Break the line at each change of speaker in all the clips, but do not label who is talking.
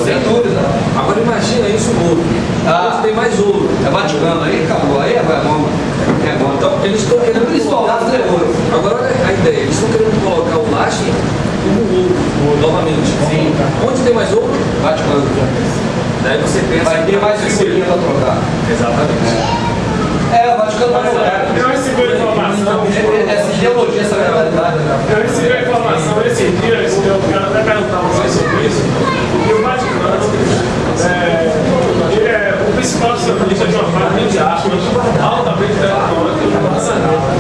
Sem dúvida. Agora imagina isso no ouro. Onde tem mais ouro. É Vaticano, aí acabou. Aí é Roma. É Roma. Então, eles estão querendo colocar ouro. Agora olha a ideia. Eles estão querendo colocar o lastro como ouro, novamente. Sim. Onde tem mais ouro? Vaticano. Daí você pensa... Vai ter mais figurinha para trocar. Exatamente. O Vaticano vai jogar.
Eu recebi a informação.
Essa ideologia, essa realidade.
Eu recebi a informação esse dia, eu quero até perguntar a vocês sobre isso. E o Vaticano, ele é o principal acionista de uma fábrica de aspas altamente tecnológica.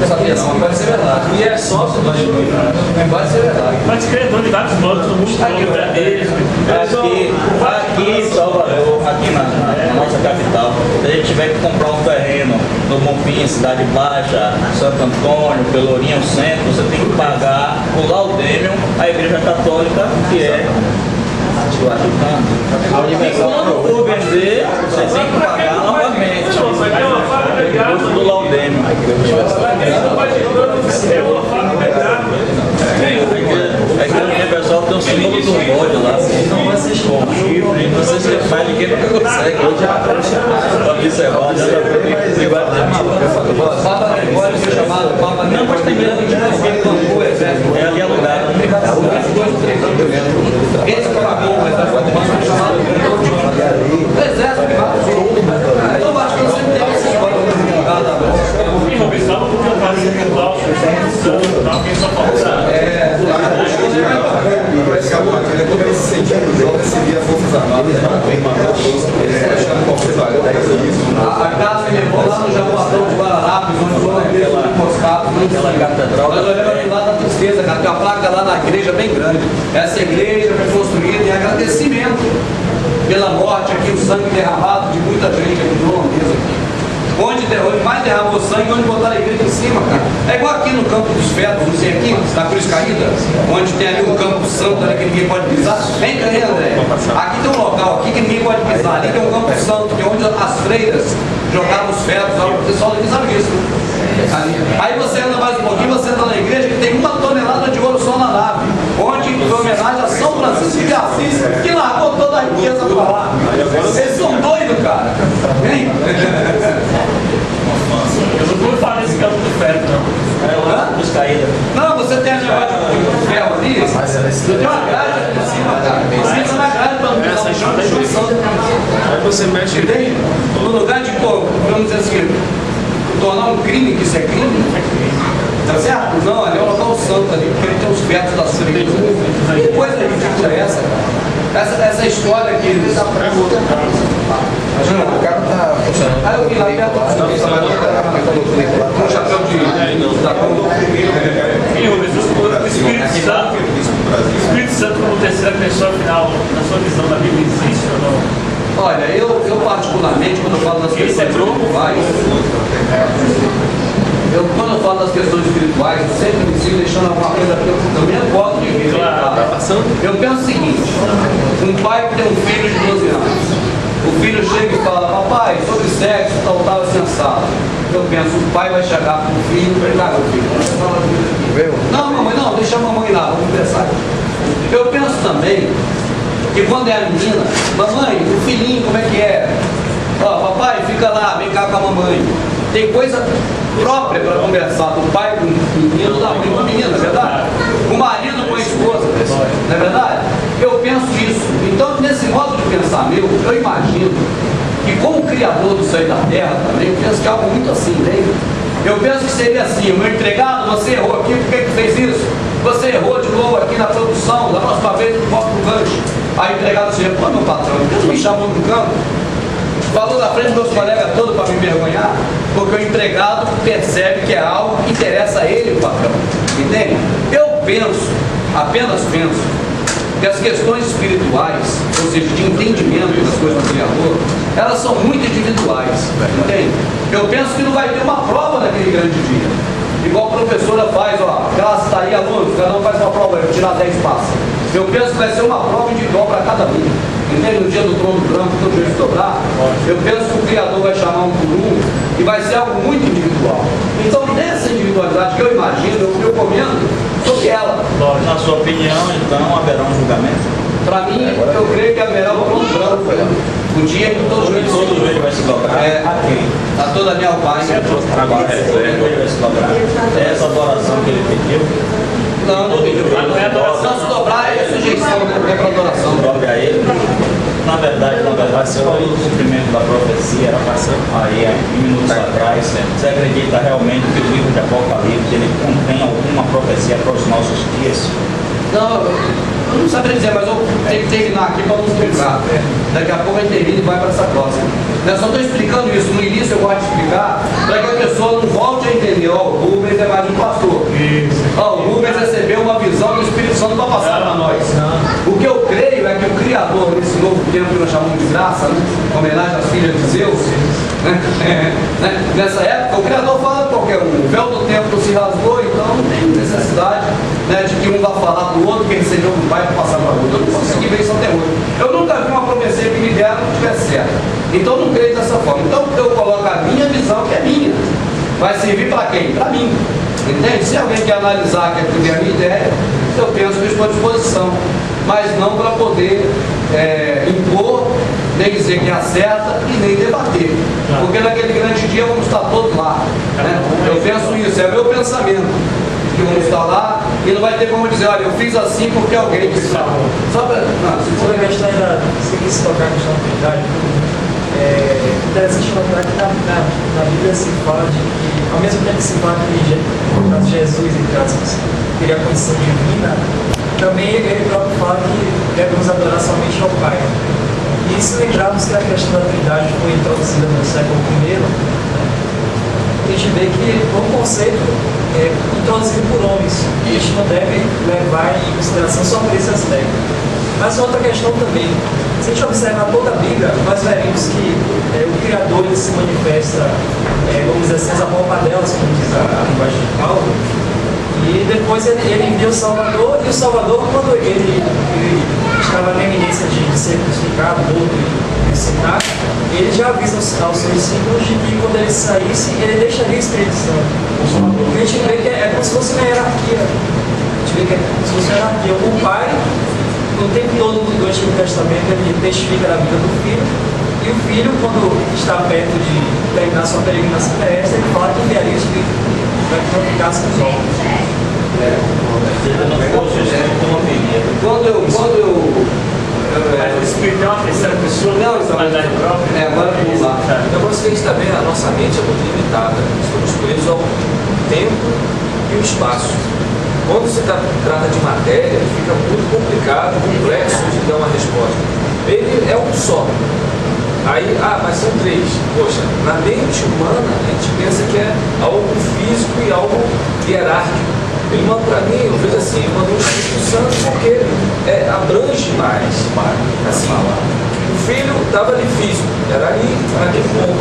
Sabia não, pode ser verdade. E é sócio do Vaticano. Pode ser verdade.
Mas criador de vários bancos no mundo todo, deles.
Aqui em Salvador, aqui na nossa capital, se a gente tiver que comprar um terreno no Bonfim, Cidade Baixa, Santo Antônio, Pelourinho, Centro, você tem que pagar o laudêmio à Igreja Católica, que é do Vaticano. E quando for vender, você tem que pagar novamente o custo do laudêmio. A Igreja Universal tem um símbolo do bode lá, então vai ser com chifre, não sei se faz, ninguém nunca consegue. Observar, já
Papa Gregório foi chamado Papa Gregório. Não, mas tem mesmo que
é ali alugado.
Esse pagou, mas foi chamado o exército que mata todo mundo. Então o Vaticano sempre teve essa história muito ligada a
porque eu faço virtual, alguém só falta.
Ele é esse sentido, joga se via Forças Armadas,
a casa me levou lá no Jaboatão de Guararapes, onde foi na igreja do Moscato,
aquela catedral.
nós olhamos lá da tristeza, cara, tem uma placa lá na igreja bem grande. Essa igreja foi construída em agradecimento pela morte aqui, o sangue derramado de muita gente aqui no holandês aqui. Onde mais derramou sangue, onde botaram a igreja em cima, cara. É igual aqui no Campo dos Fetos, não sei aqui, na Cruz Caída, onde tem ali um campo santo ali que ninguém pode pisar. Vem cá, André. Aqui tem um local aqui que ninguém pode pisar. Ali tem um campo santo, que é onde as freiras jogaram os fetos. O pessoal daqui sabe disso. Aí você anda mais um pouquinho, você anda na igreja que tem 1 tonelada de ouro só na nave, onde foi homenagem a São Francisco de Assis, que largou toda a riqueza pra lá. Vocês são doidos, cara. Vem.
Eu não vou falar nesse campo do ferro, não.
Dos caídas.
Não, você tem a negócio de ferro ali, tem uma grade aqui em cima, cara. Você entra na grade pra não pisar no chão.
Aí você mexe.
Entende? No lugar de, vamos dizer assim, tornar um crime, que isso é crime, tá certo? Não, ali é um local santo ali, porque ele tem os fetos das freiras. Que coisa ridícula é essa, cara? Essa história aqui.
Imagina, o carro tá funcionando.
Aí eu vi lá perto com um chapéu de
O Espírito Santo como terceira pessoa final, na sua visão da Bíblia, existe ou não?
Olha, eu particularmente, quando eu falo das questões espirituais, quando eu falo das questões espirituais, eu sempre me sigo deixando alguma coisa que eu me recordo de ver. Eu penso o seguinte: um pai que tem um filho de 12 anos. O filho chega e fala: papai, sobre sexo, tal, sensato. Eu penso, o pai vai chegar para o filho e perguntar: meu filho, não, mamãe, não, deixa a mamãe lá, vamos conversar. Eu penso também que quando é a menina, mamãe, o filhinho, como é que é? Ó, papai, fica lá, vem cá com a mamãe. Tem coisa própria para conversar do pai com o menino, da mãe com a menina, não é verdade? O marido com a esposa, não é verdade? Eu penso isso. Então, nesse modo de pensar meu, eu imagino que como Criador do céu e da terra também, eu penso que é algo muito assim, né? Eu penso que seria assim: o meu empregado, você errou aqui, por que fez isso? Você errou de novo aqui na produção, da próxima vez eu volto pro gancho. Aí o empregado chega: pô, meu patrão, Deus me chamou no canto, falou na frente dos meus colegas todos para me envergonhar, porque o empregado percebe que é algo que interessa a ele, o patrão. Entende? Eu penso, apenas penso, que as questões espirituais, ou seja, de entendimento das coisas do Criador, elas são muito individuais, entende? Eu penso que não vai ter uma prova naquele grande dia. Igual a professora faz, ó, classe está aí, alunos, cada um faz uma prova, eu tirar 10 passos. Eu penso que vai ser uma prova individual para cada um. Entende? No dia do trono branco, que o juiz dobrar, eu penso que o Criador vai chamar um por um e vai ser algo muito individual. Então, nessa individualidade que eu imagino, eu comento sobre ela.
Na sua opinião, então, haverá um julgamento?
Para mim, eu creio que haverá um plano branco. O dia em que todo
joelho vai se dobrar.
A toda a minha Pai.
Agora o joelho vai se dobrar. Essa adoração que ele pediu.
Não pediu. Não se dobrar é sujeição, é para adoração.
Dobre a ele. Na verdade, foi o cumprimento da profecia, era passando aí minutos atrás. Você acredita realmente que o livro de Apocalipse ele contém alguma profecia para os nossos dias?
Não, eu não saberia dizer, mas eu tenho que terminar aqui para não explicar. Daqui a pouco a gente termina e vai para essa próxima. Eu só estou explicando isso. No início eu gosto de explicar para que a pessoa não volte a entender. Ó, o Rubens é mais um pastor. Ó, o Rubens recebeu uma visão do Espírito Santo para passar para nós. O que eu creio é que o Criador, nesse novo tempo que nós chamamos de graça, né? Homenagem às filhas de Zeus, nessa época, o Criador fala para qualquer um. O véu do templo se rasgou, então não tem necessidade, né, de que um vá falar para o outro que recebeu do Pai para passar para o outro. Eu não consegui ver isso até hoje. Eu nunca vi uma profecia que me deram que tivesse certo. Então eu não creio dessa forma. Então eu coloco a minha visão, que é minha. Vai servir para quem? Para mim. Entende? Se alguém quer analisar, quer ter a minha ideia, eu penso que estou à disposição. Mas não para poder impor, nem dizer que acerta e nem debater. Porque naquele grande dia vamos estar todos lá. Né? Eu penso isso, é meu pensamento. Que vamos estar lá e não vai ter como dizer, olha, eu fiz assim porque alguém disse. Só para.
Sobre a questão da. Se quis tocar a questão da Trindade, interessante notar que na Bíblia se fala de que, ao mesmo tempo que se fala que Jesus, entre aspas, teria a condição divina, também ele próprio fala que devemos adorar somente ao Pai. E se lembrarmos que a questão da Trindade foi introduzida no século I, a gente vê que foi um conceito introduzido por homens. E a gente não deve levar em consideração só por esse aspecto. Mas outra questão também, se a gente observar toda a Bíblia, nós veremos que o Criador ele se manifesta, vamos dizer assim, as apalpadelas, como diz a linguagem de Paulo, e depois ele envia o Salvador, e o Salvador, quando ele estava na iminência de ser crucificado, morto e ressuscitado, ele já avisa aos seus discípulos de que quando ele saísse, ele deixaria o Espírito Santo. A gente vê que é como se fosse uma hierarquia. A gente vê que é como se fosse uma hierarquia. O Pai, no tempo todo do Antigo Testamento, ele testifica da vida do Filho, e o Filho, quando está perto de terminar sua peregrinação terrestre, ele fala que enviaria o Espírito para que não ficasse nos órgãos.
O Espírito é uma terceira pessoa, não, personalidade própria.
Agora vamos lá.
Então você tem também, a nossa mente é muito limitada. Estamos presos ao tempo e o espaço. Quando se trata de matéria, fica muito complicado, complexo de dar uma resposta. Ele é um só. Aí, mas são três. Poxa, na mente humana, a gente pensa que é algo físico e algo hierárquico. Ele manda para mim, eu vejo assim, ele mandou o Espírito Santo porque abrange mais. Assim, o filho estava ali físico, era ali, naquele ponto.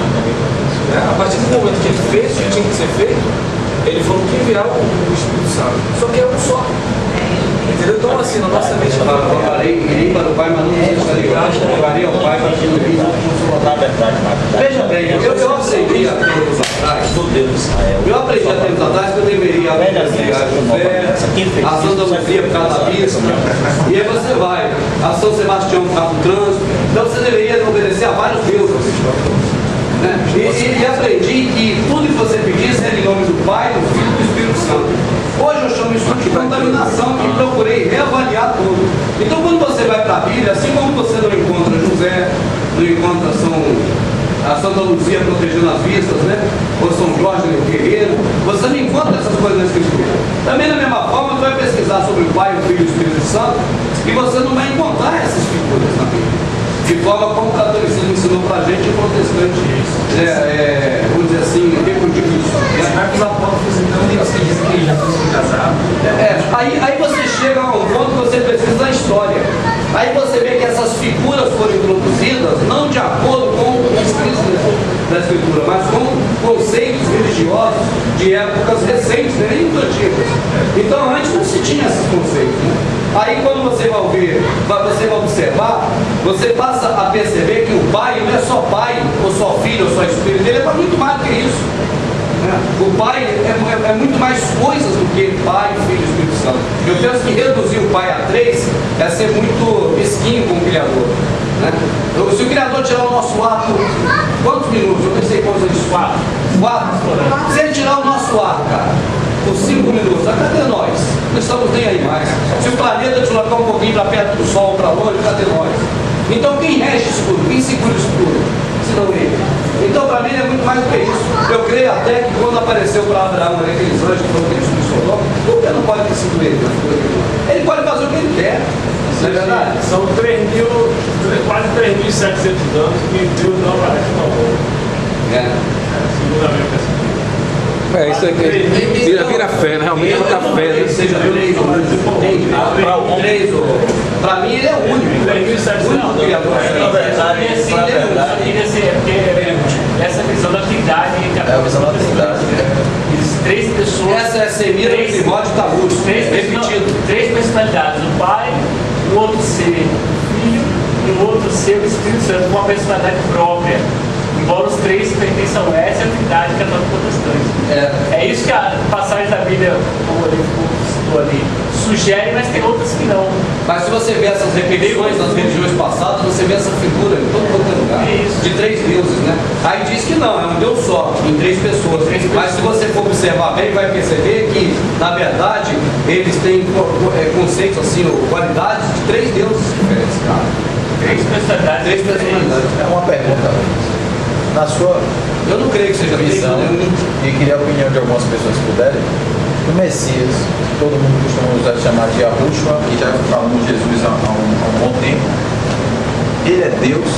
Né? A partir do momento que ele fez o que tinha que ser feito, ele falou que enviava o Espírito Santo. Só que é um só. Entendeu? Então assim, na nossa mente
irei para o Pai, mas não precisa ligar. Levarei ao Pai para que o Filho. Veja bem, eu aprendi há tempos atrás. Eu aprendi há tempos atrás que eu deveria aprender a José, a Santa Luzia por causa da bispa. E aí você vai, a São Sebastião por causa do trânsito. Então você deveria obedecer a vários deuses. Né? E aprendi que tudo que você pedisse era em nome do Pai, do Filho e do Espírito Santo. Hoje eu chamo isso de contaminação e procurei reavaliar tudo. Então quando você vai para a Bíblia, assim como você não encontra José, não encontra a Santa Luzia protegendo as vistas, né? Ou São Jorge o Guerreiro, você não encontra essas coisas na Escritura. Também da mesma forma, você vai pesquisar sobre o Pai, o Filho e o Espírito Santo e você não vai encontrar essas figuras na Bíblia. De forma como o catolicismo ensinou para a gente, o protestante, vamos dizer assim, reproduziu isso.
Será que os apóstolos então dizem que Jesus foi casado?
Aí você chega a um ponto que você precisa da história. Aí você vê que essas figuras foram introduzidas não de acordo com os escritos da Escritura, mas com conceitos religiosos de épocas recentes, nem muito antigas. Então antes não se tinha esses conceitos. Né? Aí quando você vai ouvir, você vai observar, você passa a perceber que o Pai não é só Pai, ou só Filho, ou só Espírito, ele é para muito mais do que isso. Né? O Pai é muito mais coisas do que Pai, Filho e Espírito Santo. Eu penso que reduzir o Pai a 3 é ser muito mesquinho com o Criador. Né? Se o Criador tirar o nosso ar por quantos minutos? Eu nem sei quantos eles falam. 4. Se ele tirar o nosso ar, cara, por 5 minutos, cadê nós? Não estamos nem aí mais. Se o planeta deslocar um pouquinho para perto do Sol, para longe, cadê nós? Então quem rege isso tudo? Quem segura isso tudo? Se não ele. Então para mim é muito mais do que isso. Eu creio até que quando apareceu para Abraão aqueles anjos que foram aqueles de Sodoma, por que não pode ter sido ele? Ele pode fazer o que ele quer. Não é verdade?
São quase 3.700 anos que Deus não aparece no mundo. Segundo a minha perspectiva.
Isso aqui vira fé, né? Realmente muita fé. Né?
Seja 3 ou 3 ou... Para mim ele é o único. O único criador.
Na verdade,
essa visão da trindade.
É a visão da trindade.
Três pessoas.
Essa é a semira do Timóteo Tabudo. Repetido.
3 personalidades. O Pai, o outro ser, o Filho e o outro ser, o Espírito Santo, com uma personalidade própria. Embora os 3 pertençam a essa trindade católica protestante. É isso que a passagem da Bíblia, como ele citou ali, sugere, mas tem outras que não.
Mas se você vê essas repetições das religiões passadas, você vê essa figura em todo lugar. De 3 deuses, né? Aí diz que não, é um Deus só, em 3 pessoas. Mas se você for observar bem, vai perceber que, na verdade, eles têm conceitos assim, ou qualidades de 3 deuses diferentes, cara.
3 personalidades.
3 personalidades.
É uma pergunta. Na sua
Eu não creio que seja
visão, e queria a opinião de algumas pessoas que puderem, o Messias, todo mundo costuma chamar de Yahushua, e já falamos de Jesus há um bom tempo, ele é Deus?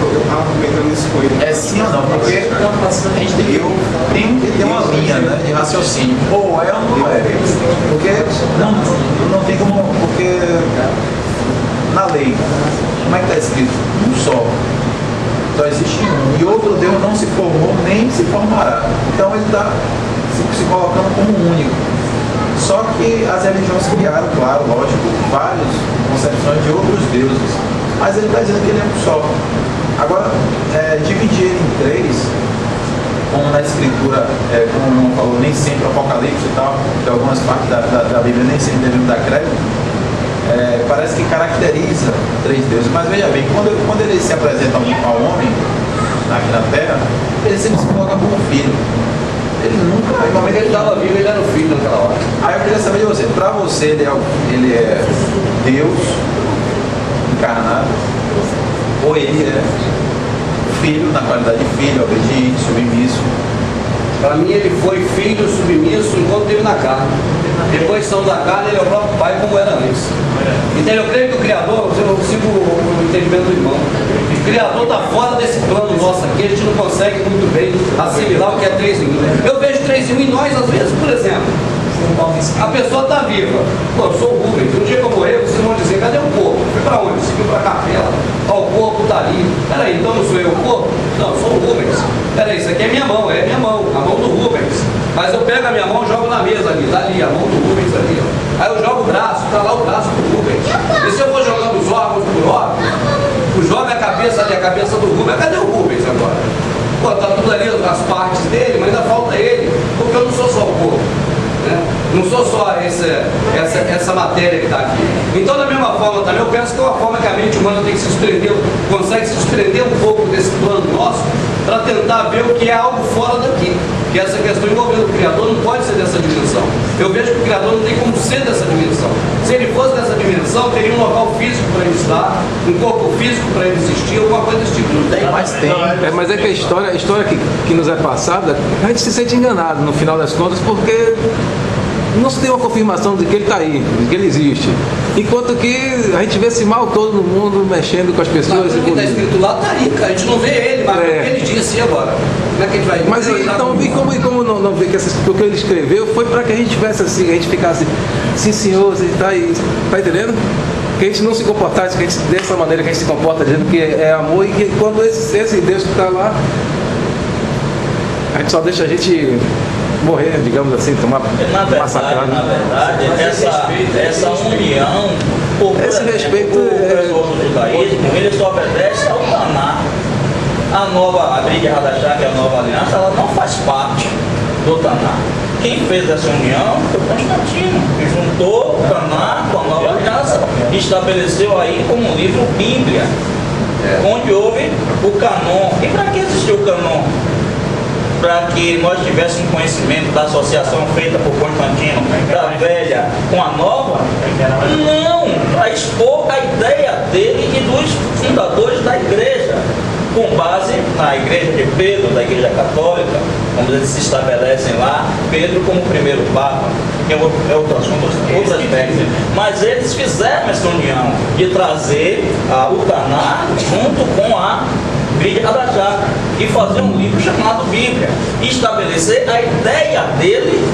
Eu estava comentando isso com ele.
É sim ou não? Porque a gente tem uma linha, né, de raciocínio. Ou é ou não é? Porque não tem como. Porque na lei, como é que está escrito? Um só. Só existe um. E outro Deus não se formou nem se formará. Então ele está se colocando como único. Só que as religiões criaram, claro, lógico, várias concepções de outros deuses. Mas ele está dizendo que ele é um só. Agora, dividir ele em 3, como na escritura, como não falou, nem sempre Apocalipse e tal, que algumas partes da Bíblia nem sempre devemos dar crédito, parece que caracteriza 3 deuses. Mas veja bem, quando ele se apresenta ao homem aqui na Terra, ele sempre se coloca como filho. Ele nunca.
No momento que ele estava vivo, ele era o filho naquela hora.
Aí eu queria saber de você, para você ele é Deus encarnado, ou ele é filho na qualidade de filho, obediente, submisso?
Para mim ele foi filho submisso enquanto esteve na carne. Depois de são da carne, ele é o próprio pai como era antes. Então eu creio que o Criador, eu sigo o entendimento do irmão, o Criador está fora desse plano nosso aqui, a gente não consegue muito bem assimilar o que é 3 em 1. Eu vejo 3 em 1 em nós, às vezes, por exemplo, a pessoa está viva. Pô, eu sou o Rubens, no dia que eu morrer, vocês vão dizer, cadê o corpo? Fui para onde? Seguiu para a capela. Ó, o corpo está ali. Peraí, então não sou eu o corpo? Não, eu sou o Rubens. Peraí, isso aqui é minha mão, a mão do Rubens. Mas eu pego a minha mão e jogo na mesa ali, tá ali, a mão do Rubens ali, ó. Aí eu jogo o braço, tá lá o braço do Rubens. E se eu for jogando os órgãos por órgão, joga a cabeça ali, a cabeça do Rubens. Cadê o Rubens agora? Pô, tá tudo ali, as partes dele, mas ainda falta ele, porque eu não sou só o corpo. Né? Não sou só essa matéria que está aqui. Então, da mesma forma também, eu penso que é uma forma que a mente humana tem que se desprender, consegue se desprender um pouco desse plano nosso, para tentar ver o que é algo fora daqui. Que essa questão envolvendo o Criador não pode ser dessa dimensão. Eu vejo que o Criador não tem como ser dessa dimensão. Se ele fosse dessa dimensão, teria um local físico para ele estar, um corpo físico para ele existir, alguma coisa desse tipo. Não tem, mas tem.
Mas é que a história que nos é passada, a gente se sente enganado no final das contas, porque não se tem uma confirmação de que ele está aí, de que ele existe. Enquanto que a gente vê esse mal todo no mundo, mexendo com as pessoas.
Mas o que está escrito lá está aí, cara. A gente não vê ele, mas o que ele disse agora. Como é que a gente vai...
Mas então, e como não ver que o que ele escreveu foi para que a gente tivesse assim, a gente ficasse, sim senhor, você tá entendendo? Que a gente não se comportasse, que a gente, dessa maneira que a gente se comporta, dizendo que é amor, e que quando esse Deus que está lá, a gente só deixa a gente morrer, digamos assim, tomar massacrado.
Na verdade, essa união, por
esse respeito
o judaísmo, ele só obedece ao Taná. A Brit Hadashah, que é a nova aliança, ela não faz parte do Tanakh. Quem fez essa união foi Constantino, que juntou o Tanakh com a nova aliança e estabeleceu aí como um livro Bíblia, onde houve o canon. E para que existiu o canon? Para que nós tivéssemos conhecimento da associação feita por Constantino, da velha com a nova? Não, para expor a ideia dele e dos fundadores da igreja, com base na igreja de Pedro, da igreja católica, como eles se estabelecem lá, Pedro como primeiro papa, que é outro assunto, outro aspecto. Mas eles fizeram essa união de trazer o Tanakh junto com a Brit Hadashah e fazer um livro chamado Bíblia, e estabelecer a ideia dele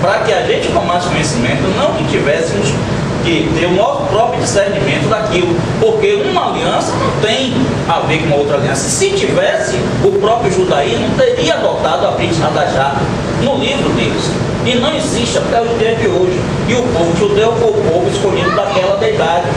para que a gente tomasse conhecimento, não que tivéssemos que ter o nosso próprio discernimento daquilo, porque uma aliança não tem a ver com outra aliança. Se tivesse, o próprio judaísmo teria adotado a Brit Hadashah no livro deles, e não existe até os dias de hoje. E o povo judeu foi o povo escolhido daquela deidade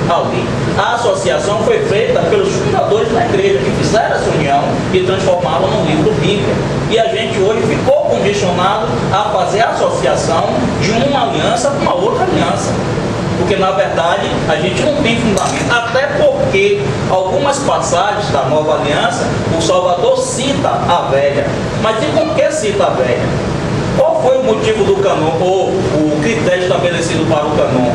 ali. A associação foi feita pelos fundadores da igreja, que fizeram essa união e transformaram no livro Bíblia. E a gente hoje ficou condicionado a fazer a associação de uma aliança com uma outra aliança, porque na verdade a gente não tem fundamento, até porque algumas passagens da nova aliança o Salvador cita a velha. Mas e por que cita a velha? Qual foi o motivo do canon, ou o critério estabelecido para o canon?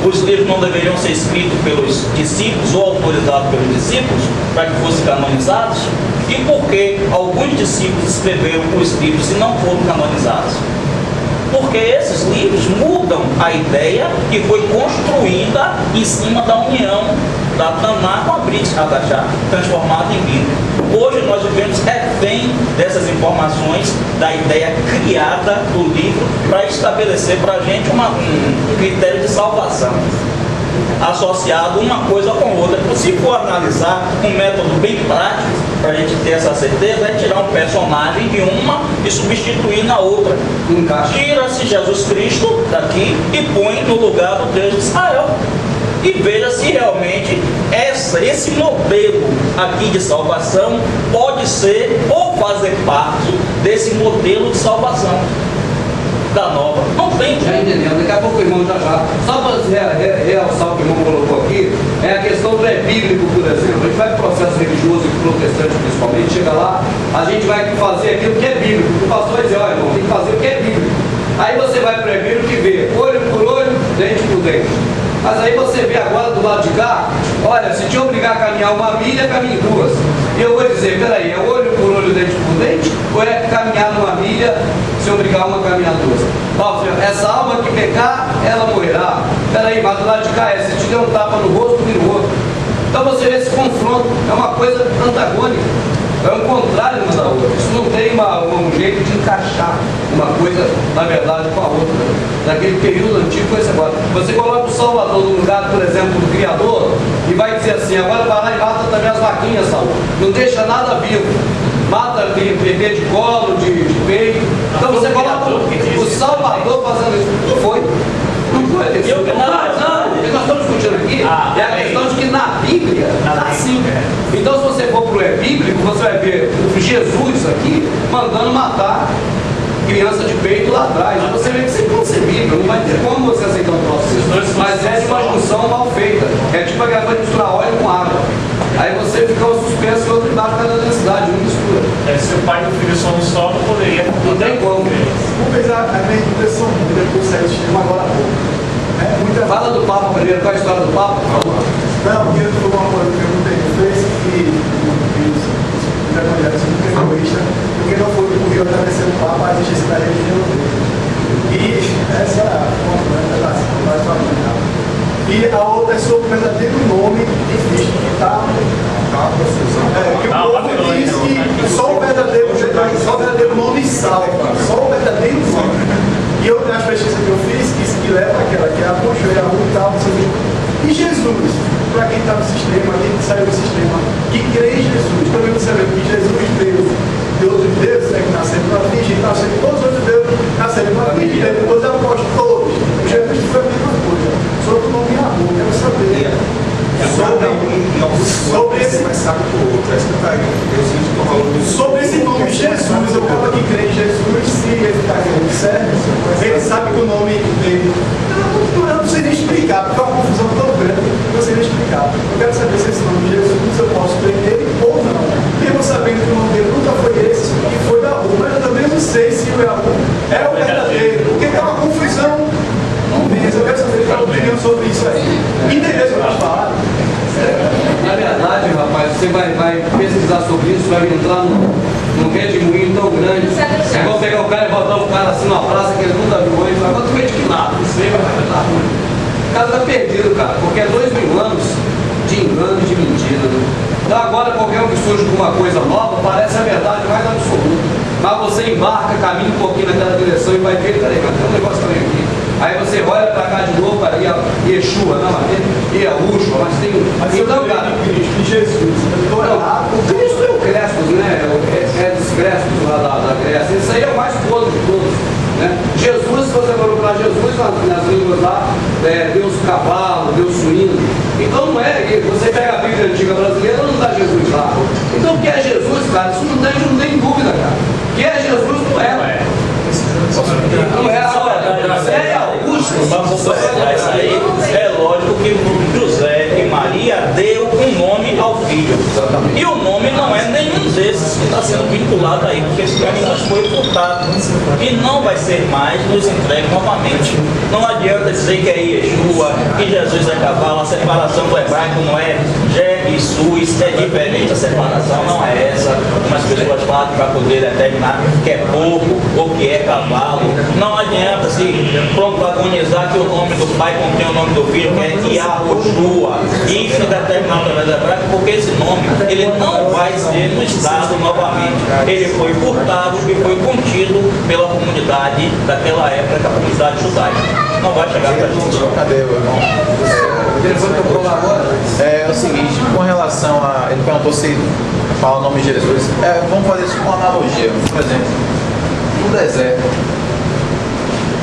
Os livros não deveriam ser escritos pelos discípulos ou autorizados pelos discípulos para que fossem canonizados? E por que alguns discípulos escreveram os livros e não foram canonizados? Porque esses livros mudam a ideia que foi construída em cima da união da Tanakh com a Brit Hadashah, transformada em Bíblia. Hoje nós vivemos refém dessas informações, da ideia criada do livro para estabelecer para a gente um critério de salvação, associado uma coisa com outra. Se for analisar um método bem prático, para a gente ter essa certeza, é tirar um personagem de uma e substituir na outra. Tira-se Jesus Cristo daqui e põe no lugar do Deus de Israel. E veja se realmente esse modelo aqui de salvação pode ser ou fazer parte desse modelo de salvação da nova. Não tem.
Já entendemos, daqui a pouco o irmão já. Só para realçar o que o irmão colocou aqui, é a questão do bíblico, por exemplo. A gente vai para o processo religioso e protestante principalmente, chega lá, a gente vai fazer aquilo que é bíblico. O pastor vai dizer, olha irmão, tem que fazer o que é bíblico. Aí você vai para o bíblico e vê olho por olho, dente por dente. Mas aí você vê agora do lado de cá, olha, se te obrigar a caminhar uma milha, caminhe duas. E eu vou dizer, peraí, é olho por olho, dente por dente? Ou é caminhar numa milha, se obrigar uma a caminhar duas? Paulo, essa alma que pecar, ela morrerá. Peraí, mas do lado de cá é, se te der um tapa no rosto, vira o outro. Então você vê esse confronto, é uma coisa antagônica. É o contrário uma da outra. Isso não tem um jeito de encaixar uma coisa, na verdade, com a outra. Naquele período antigo foi isso agora. Você coloca o Salvador no lugar, por exemplo, do Criador e vai dizer assim, agora vai lá e mata também as vaquinhas, Saulo. Não deixa nada vivo. Mata bebê de colo, de peito. Então você coloca o Salvador fazendo isso. Não foi. Não foi isso. Não. O que nós estamos discutindo aqui é a questão de que na Bíblia está assim. Então se você for para o bíblico, você vai ver o Jesus aqui mandando matar criança de peito lá atrás. E você vê que isso é inconcebível, não vai ter como você aceitar um processo. Mas é de uma junção mal feita. É tipo a garrafa de misturar óleo com água. Aí você fica um suspenso e outro embaixo da densidade, não mistura.
Se o pai do filho só no sol, não poderia.
Não tem como.
Vamos pensar a minha impressão, depois do saiu o sistema agora há pouco.
Fala do Papa primeiro, qual é a história do Papa?
Não, porque eu estou com uma pergunta que fez que os evangélicos são muito egoístas, porque não foi o Rio agradecendo o Papa a existência da religião dele. E essa é a sua. E a outra é sobre o verdadeiro nome de Cristo, que está. Que o povo diz que só o verdadeiro nome salva, só o verdadeiro nome. E eu, nas pesquisas que eu fiz, que leva aquela que é a Conchoeira, e tal, e Jesus, para quem está no sistema, quem saiu do sistema, que crê em Jesus, também você vê que Jesus veio de outros deuses, que nasceram para virgem, nasceram todos os outros deuses, nasceram para virgem, depois apóstolos todos. Jesus foi a mesma coisa, só que o nome é amor, quero saber sobre sobre esse nome Jesus, eu falo que crê em Jesus, se ele está crendo certo, ele sabe que o nome dele. Eu não sei nem explicar, porque é uma confusão tão grande que eu não sei nem explicar. Eu quero saber se esse nome de Jesus eu posso crer nele ou não. Mesmo sabendo que o nome dele nunca foi esse, que foi da rua, mas eu também não sei se o Yahoo é o verdadeiro, porque está uma confusão. Eu quero saber a opinião sobre isso aí. Entendeu o que eu estou falando?
Na verdade, rapaz, você vai pesquisar sobre isso, vai entrar num redemoinho tão grande. É igual pegar o cara e botar o cara assim numa praça que ele nunca viu hoje. Agora tu vê de que lado? Isso aí vai dar ruim. O cara tá perdido, cara, porque é 2000 anos de engano e de mentira. Né? Então agora qualquer um que surge com uma coisa nova parece a verdade mais absoluta. Mas você embarca, caminha um pouquinho naquela direção e vai ver, peraí, mas tem um negócio também aqui. Aí você olha pra cá de novo, para Yeshua, não, Yahushua, mas tem. Então, cara,
Cristo, Jesus.
o Cristo é o Crestos, né? É dos Crestos lá da Grécia. Isso aí é o mais podre de todos. Né? Jesus, se você for para Jesus, nas línguas lá, Deus cavalo, Deus suíno. Então não é, você pega a Bíblia antiga brasileira, não dá Jesus lá. Então o que é Jesus, cara? Isso não tem dúvida, cara. O que é Jesus não é. Não é Augusto.
Vamos considerar isso aí. É lógico que José e Maria deu um nome ao filho. E o nome não é nenhum desses que está sendo vinculado aí, porque esse caminho foi furtado. E não vai ser mais nos entregue novamente. Não adianta dizer que é Yeshua, que Jesus é cavalo, a separação do hebraico não é Jé e Sus, é diferente a separação, não é essa. Umas pessoas falam para poder determinar que é porco ou que é cavalo. Não adianta se protagonizar que o nome do pai contém o nome do filho, que é Yahushua. Isso é determinado através do hebraico, porque esse nome ele não vai ser no Estado novamente. Ele foi furtado e foi contido pela comunidade daquela época, que a comunidade judaica. Não vai chegar para a gente.
Cadê o irmão?
O telefone que eu vou agora?
É o seguinte, com relação a. Ele perguntou se fala o nome de Jesus. Vamos fazer isso com uma analogia. Por exemplo, no deserto,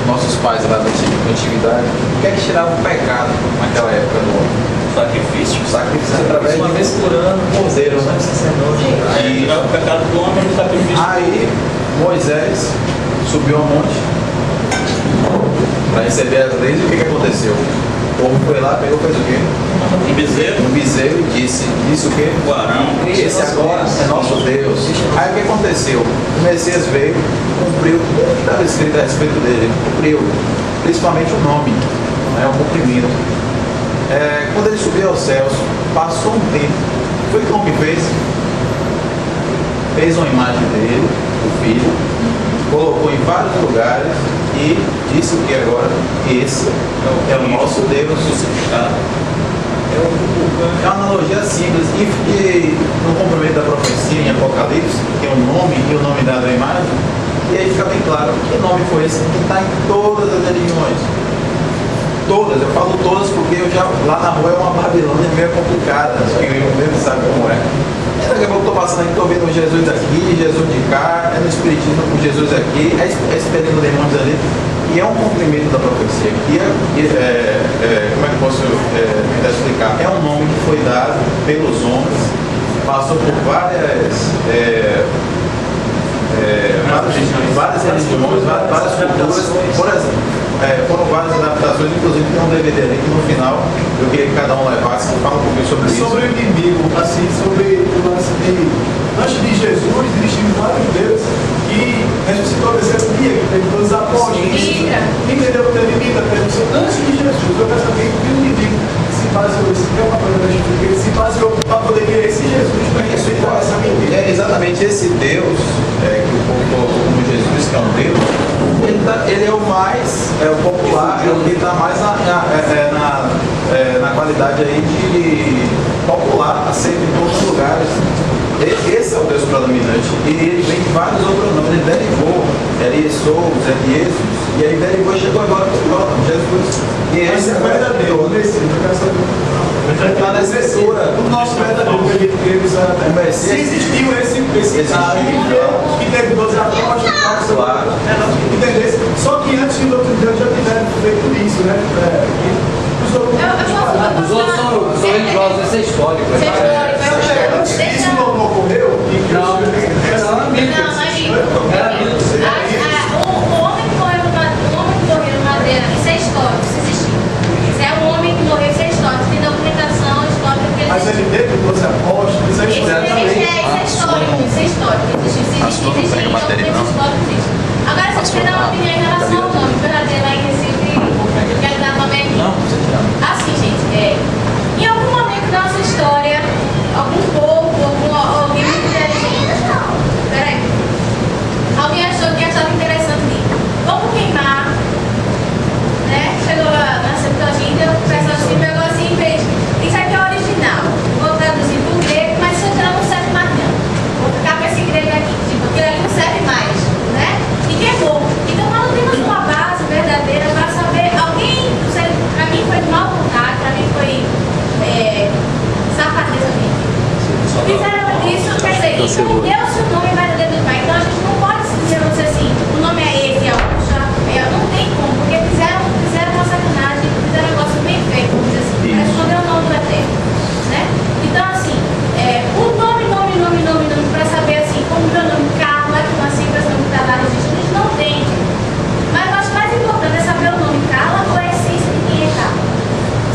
nossos pais lá da antiguidade, o que é que tirava o pecado naquela época do homem?
Sacrifício
através
Uma vez por ano,
cordeiro, né?
Aí tirava o pecado do homem no sacrifício.
Aí Moisés subiu ao monte para receber as leis e o que aconteceu? O povo foi lá, pegou, fez o quê? Um bezerro e disse o quê?
O Arão.
Esse agora é nosso Deus. Aí o que aconteceu? O Messias veio, cumpriu tudo que estava escrito a respeito dele, cumpriu, principalmente o nome, né, o cumprimento. Quando ele subiu aos céus, passou um tempo, foi o que o homem fez? Fez uma imagem dele, o filho, colocou em vários lugares e disse o que agora? Esse é o nosso Deus crucificado. É uma analogia simples e no cumprimento da profecia em Apocalipse, que é o nome e o nome dado à imagem, e aí fica bem claro que nome foi esse que está em todas as religiões. Todas, eu falo todas porque eu já lá na rua é uma Babilônia meio complicada, acho que eu mesmo sabe como é. E daqui a pouco estou passando aqui, estou vendo Jesus aqui, Jesus de cá, no Espiritismo com Jesus aqui, expelindo demônios ali, e é um cumprimento da profecia. Como é que eu posso tentar explicar? É um nome que foi dado pelos homens, passou por várias religiões, várias culturas, por exemplo. Foram várias adaptações, inclusive tem um DVD ali que no final eu queria que cada um levasse e fala um pouquinho sobre isso.
Sobre o inimigo, assim, sobre o lance de. Antes de Jesus, existiam vários deuses que ressuscitou o terceiro dia, que teve todos os apóstolos. Entendeu? Teve vida, antes de Jesus. Eu quero saber que o inimigo se baseou, se tem uma coisa da gente, ele se baseou para poder querer esse Jesus, para respeitar essa mentira.
Exatamente esse Deus, que o povo colocou como Jesus, que é um Deus, ele é o mais popular, é o que está mais na qualidade aí de popular, aceito em todos os lugares. Esse é o Deus predominante. E ele vem de vários outros nomes. Ele derivou, Jesus, Jesus, e aí derivou e chegou agora para Jesus. E esse é o verdadeiro. Está na escritura.
O nosso verdadeiro que se existiu esse cara que teve 12 apóstolos,
claro.
Entendeu? Só que antes de outros deuses já tiveram feito isso, né? Os outros
são religiosa, isso é histórico.
Isso não ocorreu?
Não, é mito. Era mito.
O homem que morreu em madeira, isso é histórico, isso existiu. Isso é um homem que morreu, isso é histórico. Tem documentação histórica que
Mas ele teve 12 apóstolos, isso é histórico.
Isso é histórico. Existe histórico. Agora, se você dar uma opinião em relação ao nome, verdadeiro lá em Recife, quero dar nome aqui. Assim, gente, em algum momento da nossa história, algum povo, alguém muito inteligente, alguém achou que achava interessante ir. Vamos queimar, né? Chegou lá na Septuaginta, o pessoal se pegou assim e fez. Isso aqui é original. Vou traduzir para o grego, mas isso aqui não serve mais não. Vou ficar com esse grego aqui, tipo, aquilo ali não serve mais, né? E queimou. Então nós não temos uma base verdadeira para saber. Alguém, para mim foi de má vontade, para mim foi safadeza mesmo. Fizeram isso, quer dizer, e deu-se o nome verdadeiro do Pai. Então a gente não pode se dizer, vamos dizer assim, o nome é esse, não tem como, porque fizeram uma sacanagem, fizeram um negócio bem feito, vamos dizer assim, para esconder o nome do Eterno, né? Então assim, o nome, para saber assim, como o meu nome Carla, que uma siglação que está lá existe, a gente não tem. Mas eu acho mais importante é saber o nome Carla ou a essência de quem é Carla,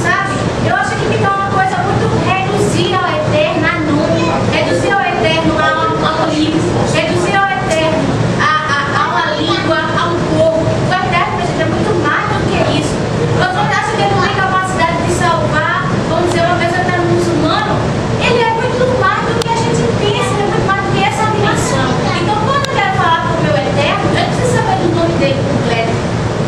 sabe? Eu acho que fica uma coisa muito reduzir ao Eterno a nome, reduzir ao Eterno a um livro, reduzir ao Eterno a uma língua, a um povo. O Eterno, gente, é muito mais do que isso. Nós não achamos que ele não tem capacidade de salvar, vamos dizer, uma vez até no muçulmano. Ele é muito mais do que a gente pensa, ele é muito mais do que essa dimensão. Então, quando eu quero falar com o meu Eterno, eu preciso saber do nome dele completo.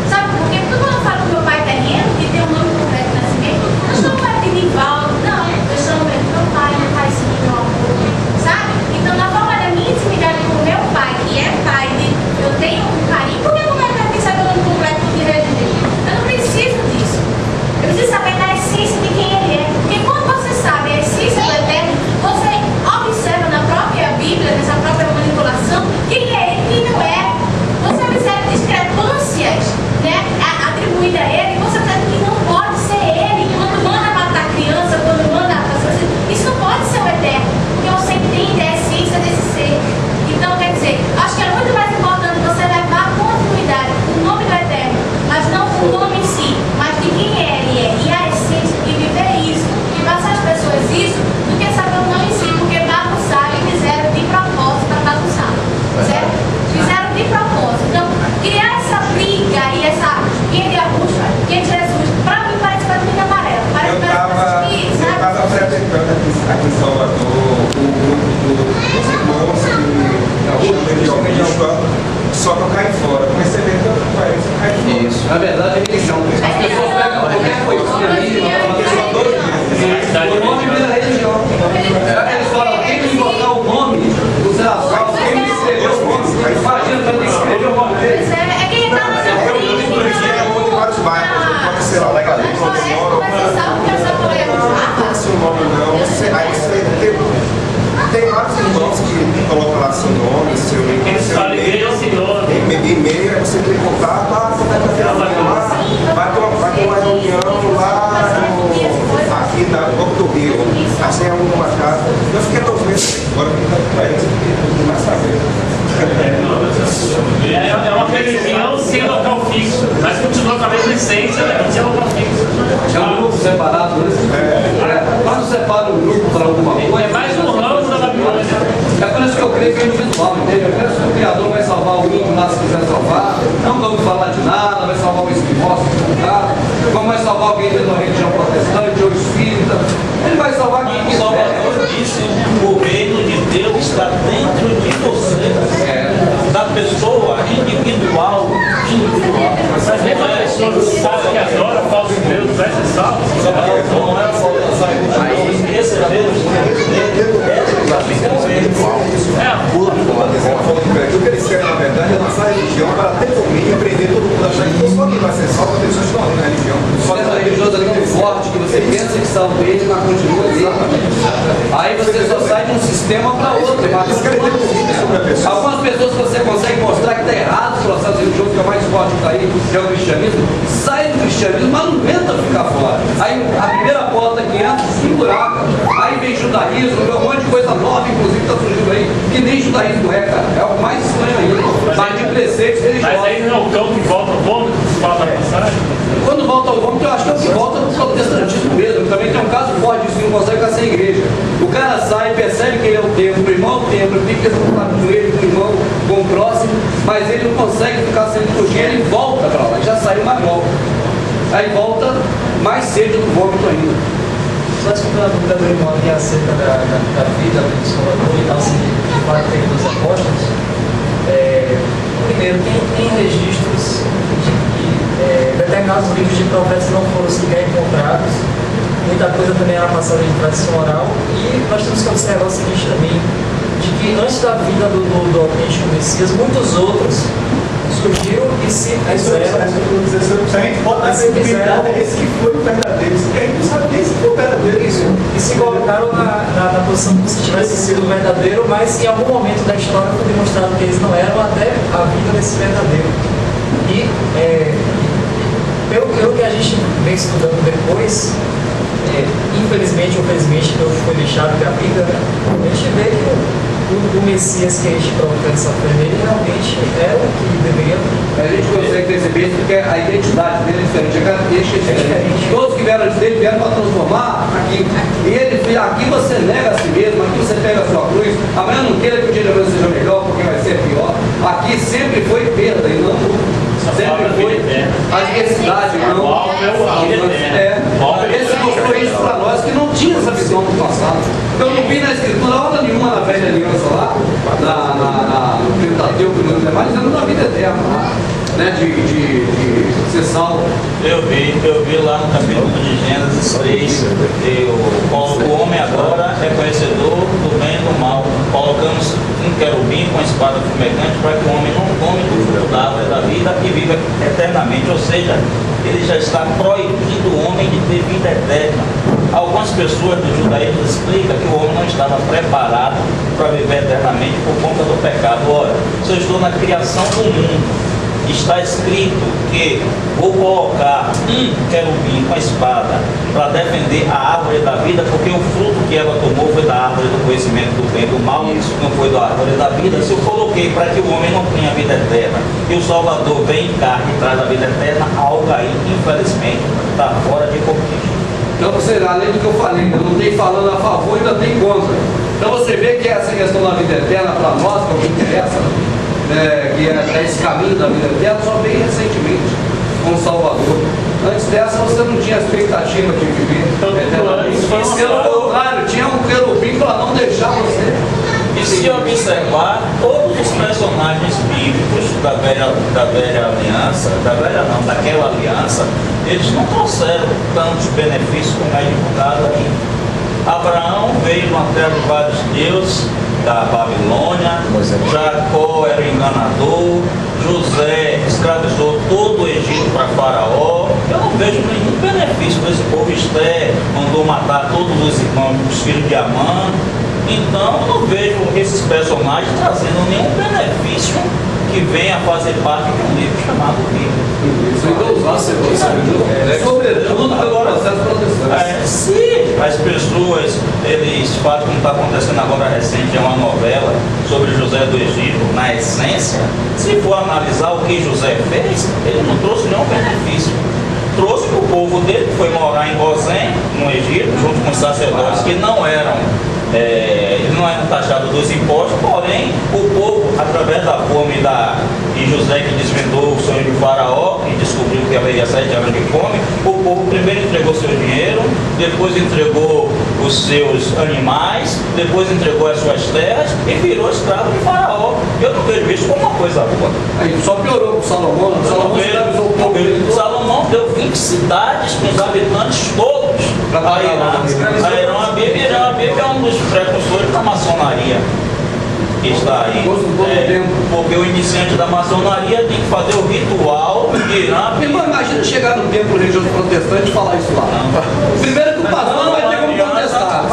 Sabe por quê? Porque quando eu falo com o meu pai terreno, que tem um nome completo de nascimento, eu chamo ele de Nivaldo, não, eu chamo ele de meu paizinho, meu amor, sabe? Então, na forma da minha intimidade com o meu pai, que é pai, eu tenho um carinho, por que eu não quero saber o nome completo do direito dele? Eu não preciso disso. Eu preciso saber da essência de quem ele é. Porque quando você sabe a essência do Eterno, você observa na própria Bíblia, nessa própria manipulação, quem é ele e quem não é. Você observa discrepâncias, né, atribuídas a ele, você está dizendo que não pode ser ele. Quando manda matar criança, quando manda fazer isso não pode ser o Eterno, porque você entende a essência desse ser. Então, quer dizer, acho que é muito mais importante você levar a continuidade, o nome do Eterno, mas não o nome em si, mas de quem ele é, e a essência, e viver isso, e passar às pessoas isso, do que saber o nome em si, porque bagunçar e fizeram de propósito para bagunçar, certo? Fizeram de propósito. Então, criar essa briga e essa quem é a bucha, quem é Jesus, para mim parece uma briga amarela. Parece
Eu estava frequentando aqui em Salvador o grupo dos irmãos que chama de religião, só que eu caí fora. Comecei a ver tanta coerência, eu caí fora.
Isso, na verdade é religião. As pessoas pegam qualquer coisinha ali, o nome vira religião. Eles falam, quem me botar o nome do Zé Asfalto, quem me escreveu o nome, imagina para ele escrever o nome dele.
É quem está na
Vários bairros, pode ser lá legalista, se o nome não, aí você tem vários irmãos que colocam lá seu nome, seu e-mail, aí você tem contato, vai ter uma reunião lá aqui na Boca do Rio, assim é uma casa. Eu fiquei 2 meses agora, não mais saber.
É uma religião sem local fixo, mas continua com a mesma essência, né? Sem local fixo.
É um grupo separado, né? Quando separa um grupo para alguma coisa,
é mais um ramo da Babilônia.
É por isso que eu creio que é individual, entende? Eu creio que o Criador vai salvar o índio lá se quiser salvar, não vamos falar de nada, vai salvar o esquimó se quiser, como vai salvar alguém dentro da religião protestante ou espírita, ele vai salvar quem quiser.
Salvador disse, o reino de Deus está dentro de você. Da pessoa individual.
Mas mesmo a pessoa não sabe que adora o falso Deus, vai ser salvo.
Não é aí esse Deus
O que eles querem, na verdade, é lançar a religião para ter domínio e prender todo mundo, achar que só quem vai ser salvo é pessoas que estão na religião.
Só que a religiosa ali tão forte que você pensa que salva ele, mas continua ali. Aí você só sai de um sistema para outro.
Eles querem ter domínio sobre a pessoa.
Algumas pessoas que você consegue mostrar que está errado o processo religioso que é o mais forte que está aí, que é o cristianismo, sai do cristianismo, mas não aguenta ficar fora. Aí a primeira porta que entra se buraca, aí vem judaísmo, vem um monte de coisa nova, inclusive está surgindo aí, que nem judaísmo é, cara. É o mais estranho ainda, mas de preceitos religiosos.
Mas aí não é o cão que volta ao vômito, que fala na passagem?
Quando volta ao vômito, eu acho que é o que volta no protestantismo mesmo. Também tem um caso forte disso que não consegue ficar sem igreja. O cara sai, percebe que ele é o templo, o irmão é o templo, tem que responsabilizar com ele, com o irmão, com o próximo, mas ele não consegue ficar sem liturgia, ele volta para lá, já saiu mais volta. Aí volta mais cedo do vômito ainda.
Só escutando a dúvida do irmão aqui acerca da vida do Salvador e tal, assim, de parte dos apóstolos. Primeiro, tem registros de que determinados livros de profetas não foram sequer encontrados. Muita coisa também era passada de tradição oral. E nós temos que observar o seguinte também, de que antes da vida do autêntico Messias, muitos outros surgiram e se fizeram.
Se a gente bota esse que foi o verdadeiro, a gente não sabe nem se foi o verdadeiro.
Isso. E se colocaram na posição como se tivesse sido verdadeiro, mas em algum momento da história foi demonstrado que eles não eram até a vida desse verdadeiro. E pelo que a gente vem estudando depois, infelizmente ou felizmente, que foi deixado pela Bíblia, a gente vê que o Messias que a gente procura essa fé nele realmente é o que deveria.
A gente consegue perceber isso porque a identidade dele é diferente, a característica é diferente. Todos que vieram antes dele vieram para transformar aqui. E ele, aqui você nega a si mesmo, aqui você pega a sua cruz. Amanhã não queira que o dia de amanhã seja melhor, porque vai ser pior. Aqui sempre foi perda e não lucro. Sempre foi a diversidade, não. Esse mostrou isso para nós que não tinha essa visão do passado. Eu não vi na escritura hora nenhuma na velha aliança lá, no Pentateuco e nos demais, dizendo da vida eterna, né, de ser salvo.
Eu vi lá no capítulo de Gênesis 3, o homem agora é conhecedor do bem e do mal. Colocamos um querubim com a espada fumegante para que o homem não tome do fruto da árvore da vida e viva eternamente. Ou seja, ele já está proibindo o homem de ter vida eterna. Algumas pessoas do judaísmo explicam que o homem não estava preparado para viver eternamente por conta do pecado. Ora, se eu estou na criação do mundo, está escrito que vou colocar um querubim com a espada para defender a árvore da vida, porque o fruto que ela tomou foi da árvore do conhecimento do bem e do mal, isso não foi da árvore da vida. Se eu coloquei para que o homem não tenha vida eterna e o Salvador vem em carne e traz a vida eterna, algo aí, infelizmente, está fora de contexto.
Então você, além do que eu falei, eu não tenho falando a favor, ainda tem contra. Então você vê que essa questão da vida eterna para nós, que é o que interessa, que é esse caminho da vida eterna, só veio recentemente com o Salvador. Antes dessa você não tinha expectativa de viver eternamente. Pelo contrário, tinha um querubim para não deixar você.
E se observar, todos os personagens bíblicos daquela aliança, eles não trouxeram tantos benefícios como é divulgado aí. Abraão veio de uma terra de vários deuses, da Babilônia, Jacó era enganador, José escravizou todo o Egito para Faraó. Eu não vejo nenhum benefício desse povo. Esté mandou matar todos os irmãos, os filhos de Amã. Então eu não vejo esses personagens trazendo nenhum benefício que venha a fazer parte de um livro chamado Bíblia.
Isso ainda usar sobretudo pelo processo protestante.
Se as pessoas, eles fazem como está acontecendo agora recente, é uma novela sobre José do Egito, na essência, se for analisar o que José fez, ele não trouxe nenhum benefício. Trouxe para o povo dele, que foi morar em Gozém, no Egito, junto com os sacerdotes que não eram taxados dos impostos, porém o povo, através da fome de José, que desvendou o sonho de Faraó e descobriu que haveria 7 anos de fome, o povo primeiro entregou seu dinheiro, depois entregou os seus animais, depois entregou as suas terras e virou escravo de Faraó. Eu não vejo isso como uma coisa boa.
Aí só piorou com o Salomão.
Salomão deu 20 cidades com os habitantes todos. A Bíblia é um dos precursores da maçonaria que está aí. Porque o iniciante da maçonaria tem que fazer o ritual de Irã.
Irmão, imagina chegar no templo religioso protestante e falar isso lá. Primeiro que o pastor não vai ter como contestar.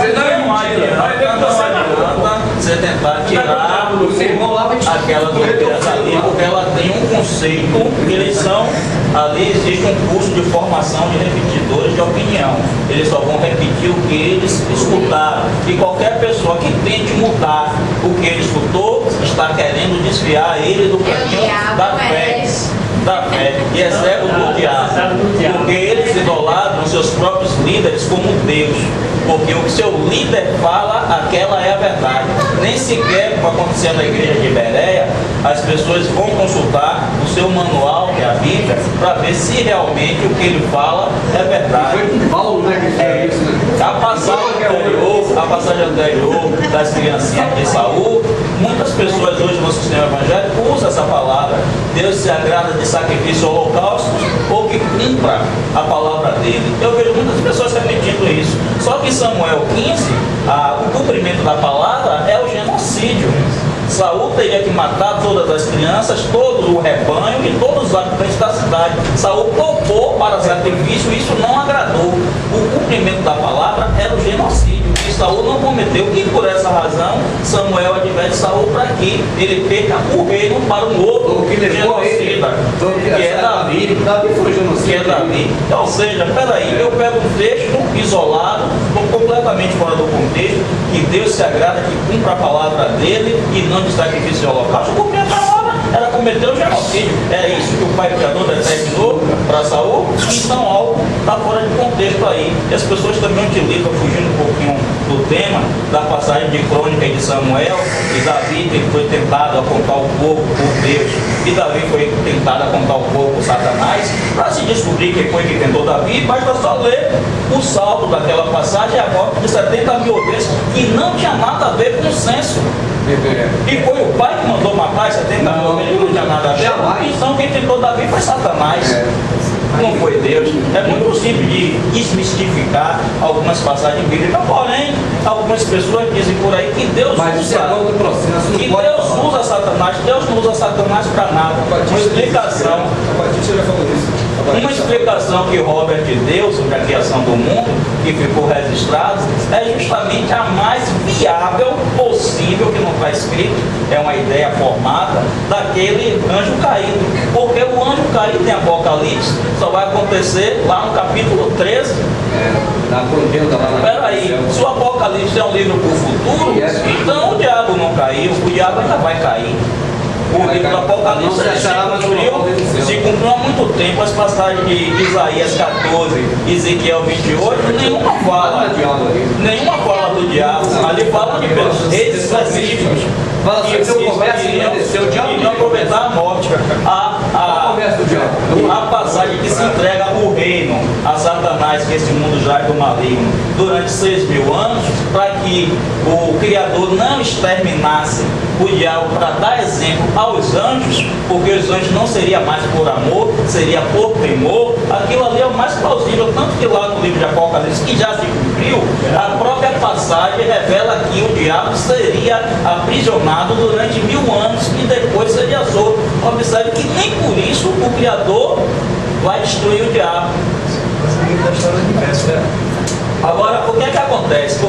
Você tentar tirar
o sermão lá vai te
aquelas ovelhas ali, porque ela tem um conceito, eles são, ali existe um curso de formação de repetidores de opinião. Eles só vão repetir o que eles escutaram. E qualquer pessoa que tente mudar o que ele escutou, está querendo desviar ele do caminho da fé. Da fé, e é cego do diabo, porque eles idolatram seus próprios líderes como Deus, porque o que seu líder fala, aquela é a verdade. Nem sequer, como aconteceu na igreja de Bereia, as pessoas vão consultar o seu manual, que é a Bíblia, para ver se realmente o que ele fala é verdade.
Foi com Paulo, né, que fez isso, né?
A passagem anterior das criancinhas de Saul, muitas pessoas hoje no sistema evangélico usam essa palavra. Deus se agrada de sacrifício holocausto ou que cumpra a palavra dele. Eu vejo muitas pessoas repetindo isso. Só que em Samuel 15, o cumprimento da palavra é o genocídio. Saul teria que matar todas as crianças, todo o rebanho e todos os habitantes da cidade. Saul topou para sacrifício, isso não agradou. O cumprimento da palavra era o genocídio. E Saul não cometeu, e por essa razão Samuel adverte Saul para que ele perca o reino para um outro genocida, que é Davi.
Davi foi genocida.
Que é Davi. Ou seja, peraí, eu pego um texto isolado, completamente fora do contexto, que Deus se agrada que cumpra a palavra dele e não de sacrifício de holocausto. Cumprir a palavra era cometer o genocídio. Era isso que o pai criador determinou para Saul. Então algo está fora de contexto aí. E as pessoas também utilizam, fugindo um pouquinho do tema, da passagem de Crônica e de Samuel, e Davi que foi tentado a contar o povo por Deus, e Davi foi tentado a contar o povo por Satanás. Para se descobrir quem foi que tentou Davi, basta só ler o saldo daquela passagem, a morte de 70 mil ovelhas, que não tinha nada a ver com o censo. E foi o pai que mandou matar 70 mil ovelhas, que não tinha nada a ver. Então quem tentou Davi foi Satanás. Não foi Deus. É muito simples de desmistificar algumas passagens bíblicas, porém, algumas pessoas dizem por aí que Deus usa Satanás. Deus não usa Satanás para nada. Uma explicação que Robert deu sobre a criação do mundo, que ficou registrado, é justamente a mais viável possível, que não está escrito, é uma ideia formada, daquele anjo caído. Porque o anjo caído em Apocalipse só vai acontecer lá no capítulo 13. Peraí, se o Apocalipse é um livro para o futuro, então o diabo não caiu, o diabo ainda vai cair. O livro do Apocalipse se cumpriu há muito tempo. As passagens de Isaías 14 e Ezequiel 28, nenhuma fala do diabo. Ali falam de pessoas específicas que iriam aproveitar a morte. A passagem que se entrega o reino a Satanás, que esse mundo já é do maligno, durante 6.000 anos, para que o Criador não exterminasse o diabo, para dar exemplo aos anjos, porque os anjos não seria mais por amor, seria por temor. Aquilo ali é o mais plausível, tanto que lá no livro de Apocalipse, que já se cumpriu, a própria passagem revela que o diabo seria aprisionado durante 1000 anos e depois seria solto. Observe que nem por isso o Criador vai destruir o diabo. Agora, o que é que acontece?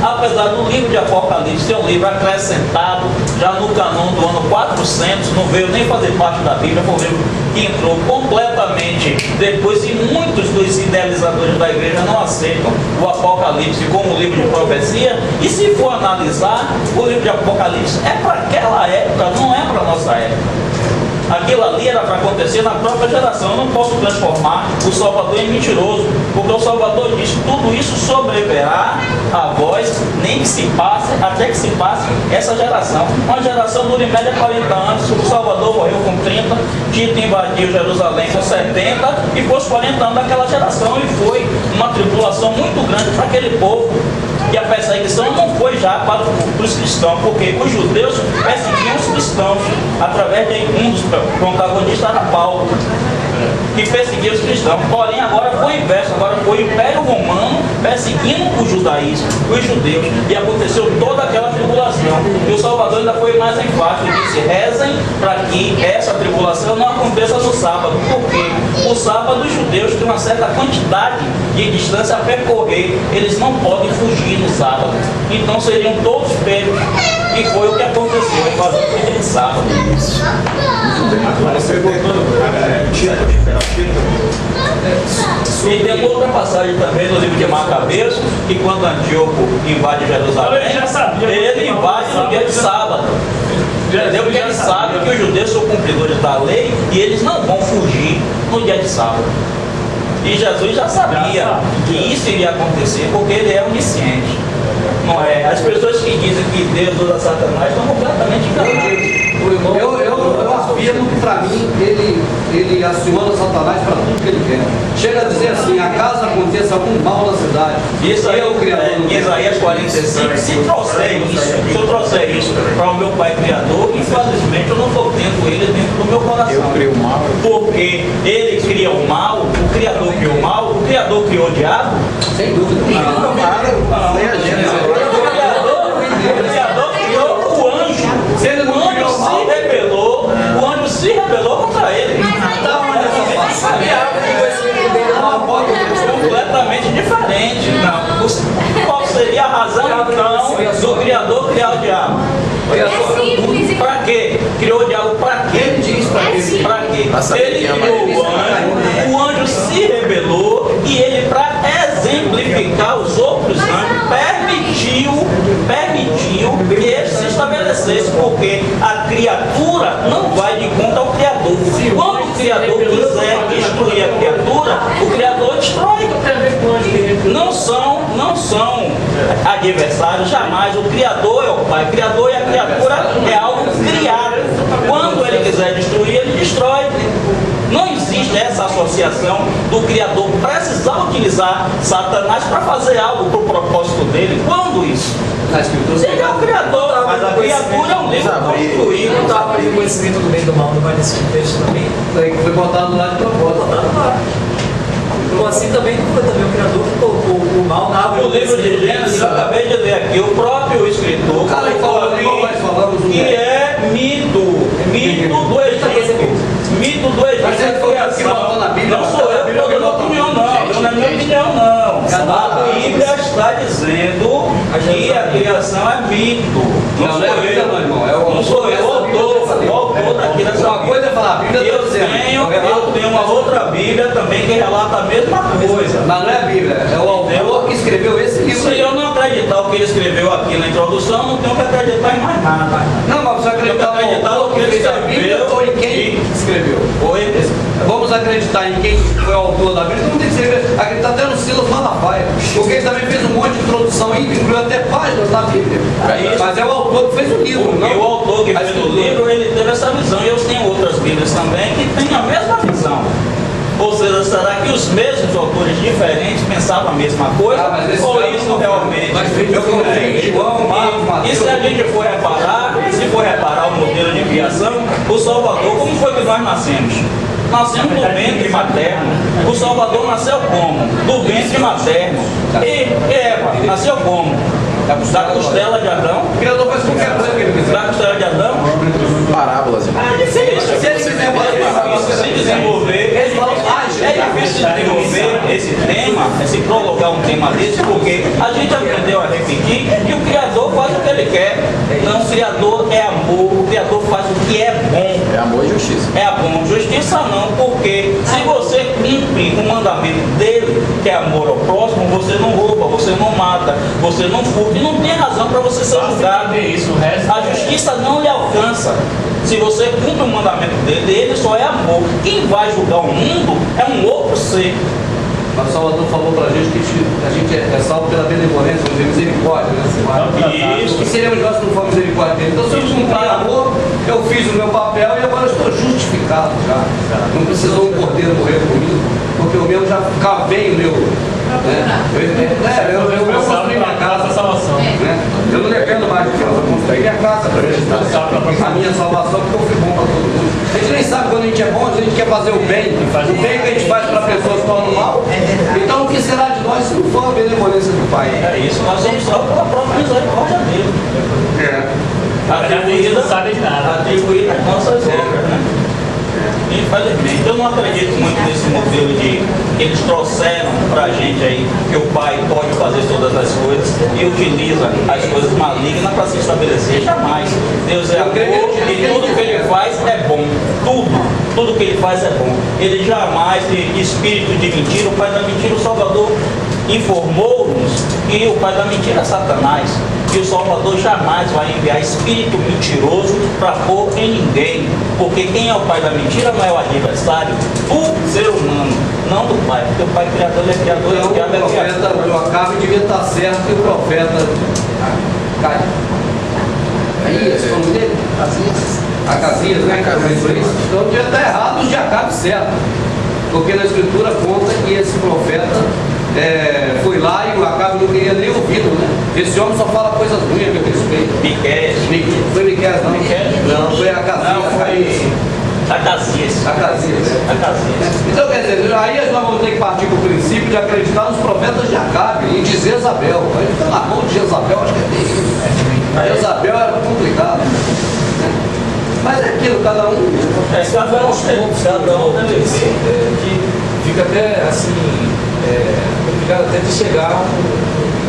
Apesar do livro de Apocalipse ser um livro acrescentado já no canon do ano 400, não veio nem fazer parte da Bíblia, foi um livro que entrou completamente depois, e muitos dos idealizadores da igreja não aceitam o Apocalipse como um livro de profecia. E se for analisar, o livro de Apocalipse é para aquela época, não é para a nossa época. Aquilo ali era para acontecer na própria geração. Eu não posso transformar o Salvador em mentiroso, porque o Salvador diz: tudo isso sobreviverá a vós, nem que se passe, até que se passe essa geração. Uma geração dura em média 40 anos. O Salvador morreu com 30, Tito invadiu Jerusalém com 70, e foi os 40 anos daquela geração, e foi uma tribulação muito grande para aquele povo. E a perseguição não foi já para os cristãos, porque os judeus perseguiam os cristãos através de um dos protagonistas, era Paulo. que perseguia os cristãos. Porém, agora foi o inverso, agora foi o Império Romano perseguindo o judaísmo, os judeus, e aconteceu toda aquela tribulação. E o Salvador ainda foi mais enfático, ele disse: rezem para que essa tribulação não aconteça no sábado, porque o sábado os judeus têm uma certa quantidade de distância a percorrer, eles não podem fugir no sábado, então seriam todos pegos, e foi o que aconteceu, fazendo aquele sábado. E tem outra passagem também no livro de Macabeus, que quando Antíoco invade Jerusalém, ele invade no dia de sábado. Entendeu? Porque ele sabe que os judeus são cumpridores da lei e eles não vão fugir no dia de sábado. E Jesus já sabia que isso iria acontecer, porque ele é onisciente. Não é? As pessoas que dizem que Deus usa Satanás estão completamente enganadas.
Eu afirmo que para mim ele aciona Satanás para tudo que ele quer. Chega a dizer assim: acaso aconteça algum mal na cidade,
isso aí,
eu criador.
Isaías 45, se eu trouxer isso para o meu Pai Criador, infelizmente eu não estou tendo ele dentro do meu coração.
Eu crio o mal.
Porque ele cria o mal, o Criador criou o mal, o Criador criou o diabo.
Sem dúvida.
Nem a gente.
O Criador criou o anjo. O anjo se rebelou contra ele. Completamente diferente. Não. Qual seria a razão então do Criador criar o diabo? Para quê? Criou o diabo para quê? Ele diz para ele. Para quê? Ele criou o anjo se rebelou e ele, para exemplificar os outros anjos, permitiu que ele se estabelecesse, porque a criatura não vai de conta ao Criador. Quando o Criador quiser destruir a criatura, o Criador destrói. Não são adversários, jamais. O Criador é o Pai. O Criador e a criatura é algo criado. Quando ele quiser destruir, ele destrói. Não existe essa associação do Criador precisar utilizar Satanás para fazer algo para o propósito dele. Quando isso? Ele é o Criador, mas a criatura é um livro construído.
Não está abrindo o conhecimento do bem e do mal, não vai nesse contexto também.
Foi botado lá de propósito.
Então assim também não foi também o Criador que colocou o mal na árvore.
O livro de Gênesis, eu acabei de ler aqui, o próprio escritor colocou ali que é mito do Egito. Mito do Egito.
Mas ele foi assim, botou na Bíblia.
Não sou eu que estou dando opinião, não. Não é minha opinião, não. A Bíblia está dizendo que a criação é mito. Não sou eu. Não sou eu, o autor daqui dessa
uma coisa é falar, a Bíblia está dizendo.
Eu tenho uma outra Bíblia também que relata a mesma coisa.
Mas não é a Bíblia, é o autor que escreveu esse livro.
Se eu não acreditar o que ele escreveu aqui na introdução, eu não tenho que acreditar em mais nada.
Não, mas você acreditar
no que ele escreveu
ou em quem escreveu? Vamos acreditar em quem foi o autor da Bíblia. Não tem que acreditar até no Silas Malafaia, porque ele também fez um monte de introdução e incluiu até páginas da Bíblia. Mas é o autor que fez o livro, não?
E o autor que fez o livro, ele teve essa visão. E eu tenho outras Bíblias também que têm a mesma visão. Ou seja, será que os mesmos autores diferentes pensavam a mesma coisa? Ou isso realmente? E se a gente for reparar o modelo de criação, o Salvador, como foi que nós nascemos? Nascemos do ventre materno. O Salvador nasceu como? Do ventre materno. E Eva nasceu como? Da costela de Adão.
O Criador faz qualquer coisa que ele quiser.
Da costela de Adão.
Parábolas.
É difícil se desenvolver. É difícil desenvolver esse tema, se prolongar um tema desse, porque a gente aprendeu a repetir que o Criador faz o que ele quer. Não, o Criador é amor, o Criador faz o que é bom.
É amor e justiça.
É amor, justiça não, porque se você cumpre o mandamento dele, que é amor ao próximo, você não rouba, você não mata, você não furta, e não tem razão para você ser julgado. A justiça não lhe alcança. Se você cumpre o mandamento dele, ele só é amor. Quem vai julgar o mundo é um outro ser.
Mas o Salvador falou pra gente que a gente é salvo pela benevolência, pela misericórdia, né? Isso. E seremos nós que não for misericórdia dele. Então, se eu cumprir amor, eu fiz o meu papel e agora estou justificado já. Não precisou um cordeiro morrer por mim, porque o meu já cavei o meu. Né? Eu construí minha casa. Né? Eu não dependo mais de Deus. está aí minha casa, a minha salvação, porque eu fui bom para todo mundo. A gente nem sabe quando a gente é bom, a gente quer fazer o bem. O bem que a gente faz para pessoas que tornam mal. Então o que será de nós se não for a benevolência do Pai?
É isso, nós somos só pela própria misericórdia dele.
Atribuída, não sabe de nada.
Atribuída às nossas obras, né? Infelizmente, eu não acredito muito nesse modelo de eles trouxeram pra gente aí que o Pai pode fazer todas as coisas e utiliza as coisas malignas para se estabelecer. Jamais. Deus é amor e tudo que ele faz é bom. Tudo que ele faz é bom. Ele jamais tem espírito de mentira. O pai da mentira, o Salvador, informou-nos que o pai da mentira é Satanás. E o Salvador jamais vai enviar espírito mentiroso para pôr em ninguém. Porque quem é o pai da mentira não é o adversário do ser humano, não do pai. Porque o pai criador ele é criador e o diabo é criador.
O Acabe devia estar certo e o profeta cai. Aí, esse foi o nome dele? Acasias, né? Então devia estar errado os de Acabe certo. Porque na escritura conta que esse profeta foi lá e o Acabe não queria nem ouvi-lo, né? Esse homem só fala coisas ruins a meu respeito.
Miqueias.
Foi Miqueias, não? Não, foi Acasias.
Não, foi Acasias.
Então, quer dizer, aí nós vamos ter que partir do princípio de acreditar nos profetas de Acabe e de Jezabel. Aí fica na mão de Jezabel, acho que é bem. Jezabel era complicado. Mas é aquilo, cada um.
Cada um que fica até assim, complicado até de chegar a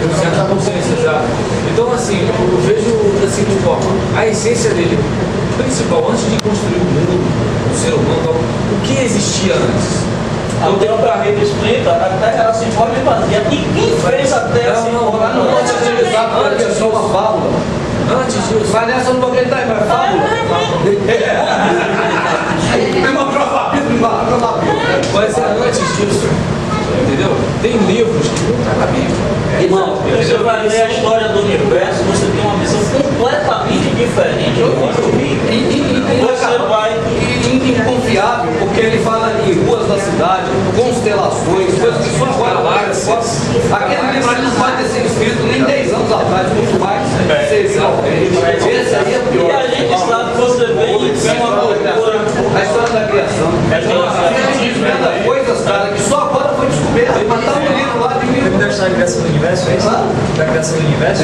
uma certa consciência já. Então, assim, eu vejo da seguinte forma: a essência dele, principal, antes de construir o mundo, o ser humano, o que existia antes?
Então, tem uma barreira explica, a terra era assim, forma e vazia. E quem fez a terra assim?
Não pode acreditar porque é só uma fábula.
Antes disso.
Mas nessa eu não vou acreditar, mas é fábula. Tem uma prova bíblica,
Mas antes disso, entendeu? Tem livros que não estão na Bíblia.
Irmão, você vai ler a história do universo, você tem uma visão completamente diferente do Bíblia. Você vai
inconfiável, porque ele fala em ruas da cidade, constelações, coisas que só agora aquele livro ali não pode ter sido escrito nem 10 anos atrás, muito mais. Esse aí é pior.
E a gente sabe que você vê uma cultura.
A história da criação. A gente inventa coisas, cara, que só agora foi descoberta. Mas tá um livro lá de mil.
Da criação do universo, é isso? Da criação do universo?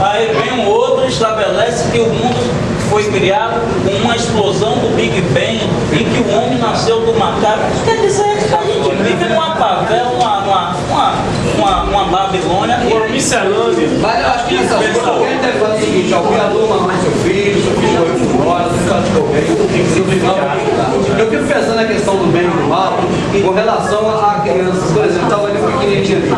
Aí vem um outro e estabelece que o mundo foi criado com uma explosão do Big Bang em que o homem nasceu do macaco. Quer dizer que a gente vive numa favela, uma Babilônia.
Mas eu acho que nessa coisa ele deve fazer o seguinte: o criador mamar seu filho morreu por nós, você praticou bem. Eu fico pensando na questão do bem e do mal com relação a crianças. Por exemplo, estava ali pequenininho ali.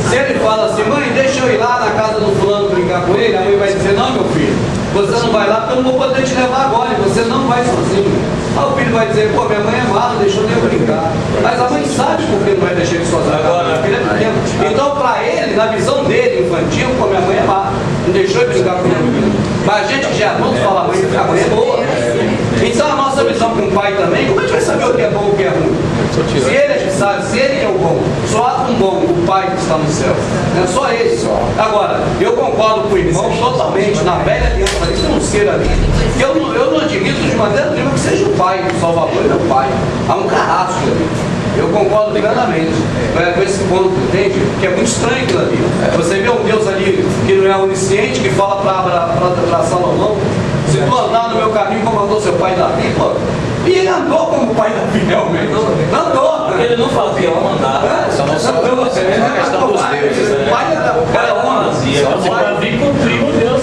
Se ele fala assim: mãe, deixa eu ir lá na casa do fulano brincar com ele, a mãe vai dizer: não, meu filho, você não vai lá porque eu não vou poder te levar agora, e você não vai sozinho. Aí o filho vai dizer: pô, minha mãe é má, não deixou nem eu brincar. Mas a mãe sabe por que não vai deixar ele sozinho agora, porque ele é pequeno. Então, para ele, na visão dele, infantil, pô, minha mãe é má, não deixou ele brincar comigo. Mas a gente que já é adulto fala: a mãe é boa. Então, a nossa visão com o pai também, como a gente vai saber o que é bom e o que é ruim? Se ele é que sabe, se ele é o bom, só há um bom, o pai que está no céu. É só ele. Agora, eu concordo com o irmão totalmente, na velha aliança, isso é um ser ali. Eu não admito de maneira nenhuma que seja o pai do Salvador e meu pai. Há um carrasco ali. Eu concordo plenamente com esse ponto, entende? Que é muito estranho aquilo ali. Você vê um Deus ali que não é onisciente, que fala para Salomão: se tu andar no meu caminho como andou seu pai Davi, pô. E ele andou como o pai Davi realmente. Andou.
Porque ele não fazia, ele mandava.
Só não sabe a questão dos deuses.
O pai era
Davi cumpriu o Deus.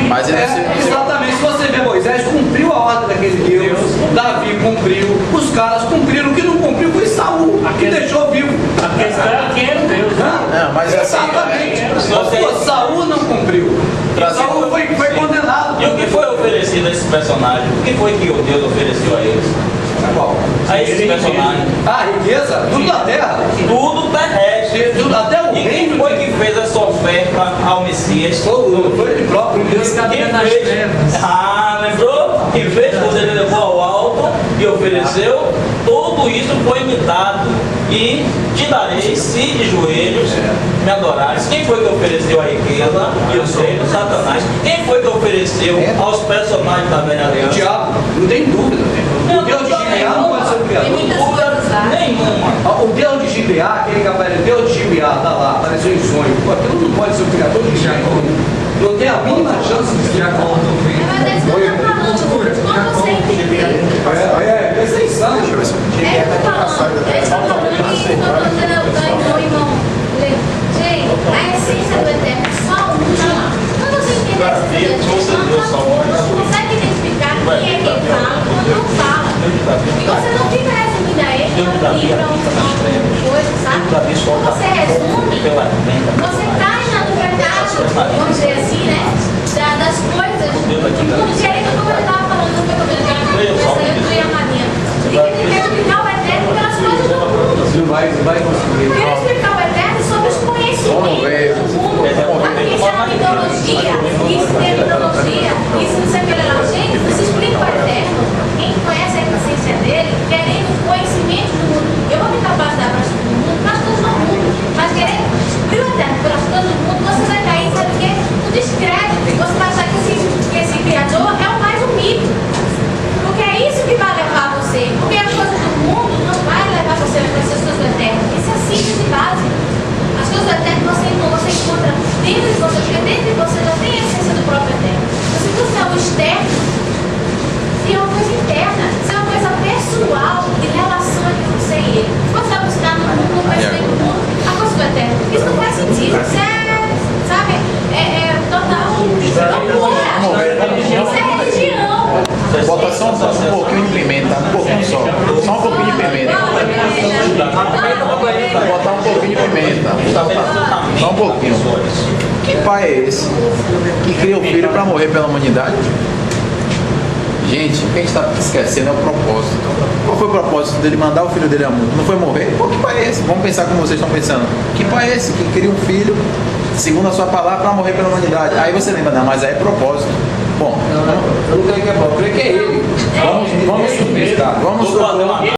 Mas ele
exatamente, se você vê, Moisés cumpriu a ordem daquele Deus, Davi cumpriu, os caras cumpriram, o que não cumpriu foi Saul, que deixou vivo.
A questão é quem é Deus.
Não, mas
exatamente. Saul não cumpriu. Saul foi condenado.
E o que foi oferecido a esse personagem? O que foi que o Deus ofereceu a eles? A esse personagem?
A riqueza, tudo da terra.
Tudo terrestre.
Tudo, até o
e quem foi que fez essa oferta ao Messias?
Foi ele próprio.
Deus cabia nas trevas.
Lembrou? Quem fez quando ele levou ao alto e ofereceu? Tudo isso foi me dado. e te darei se de joelhos me adorares. Quem foi que ofereceu a riqueza e o reino? Satanás. Quem foi que ofereceu aos personagens da velha
O
aliança?
diabo, não tem dúvida. O Deus de Gibeá não pode ser o
Tem
criador.
muitas coisas lá.
Nenhuma.
O Deus de Gibeá, aquele que apareceu, Deus de Gibeá, tá lá, apareceu em sonho. Pô, aquilo não pode ser o criador de Jacó. Não tem a mínima chance de Jacó.
Mas é isso que eu estou falando. Quando você entender.
Essa é insano.
É isso que eu estou falando. É isso que eu estou falando. É isso que eu estou dizendo ao irmão. Gente, a essência do eterno é só uma. Quando você entender essa essência do eterno, você consegue identificar quem é quem fala e quando não fala. E você não fica resumindo a ele para um livro, uma coisa, sabe? Quando você resume, você cai na verdade, vamos dizer assim, né? Das coisas do mundo. E aí, como eu estava falando, não foi comigo, eu e a Marinha. E que quer explicar o eterno pelas coisas do mundo.
Não vai conseguir.
Quer explicar o eterno sobre os conhecimentos do mundo. Isso é uma mitologia, isso é mitologia, isso não sei o que lá. Gente, você explica o eterno. Quem conhece a essência dele, querendo conhecimento do mundo. Eu vou me capacitar para as coisas do mundo, para as coisas do mundo. Mas querendo explicar o eterno pelas coisas do mundo, você vai cair, sabe o quê? No descrédito. Você vai achar que esse criador é o mais humilde. Porque é isso que vai levar você. Porque as coisas do mundo não vai levar você a conhecer as coisas do eterno. Isso é simples e básico. As coisas do eterno você encontra dentro de você, porque dentro de você já tem a essência do próprio eterno. Você busca o externo, se é uma coisa interna, se é uma coisa pessoal, de relação entre você e ele. Se você vai buscar no mundo, no conhecimento do mundo, a coisa do eterno. Isso não faz sentido. Isso é, sabe, total loucura. Isso é religião.
Bota só um pouquinho de pimenta, um pouquinho só. Só um pouquinho de pimenta. Botar um pouquinho de pimenta. Só um pouquinho. Que pai é esse que cria o filho para morrer pela humanidade? Gente, o que a gente está esquecendo é o propósito. Qual foi o propósito dele mandar o filho dele ao mundo? Não foi morrer? Pô, que pai é esse? Vamos pensar como vocês estão pensando. Que pai é esse que cria um filho, segundo a sua palavra, para morrer pela humanidade? Aí você lembra, não, mas aí é propósito. Bom,
Eu não creio que é bom, eu creio que é ele. Vamos supor.
Vamos supor.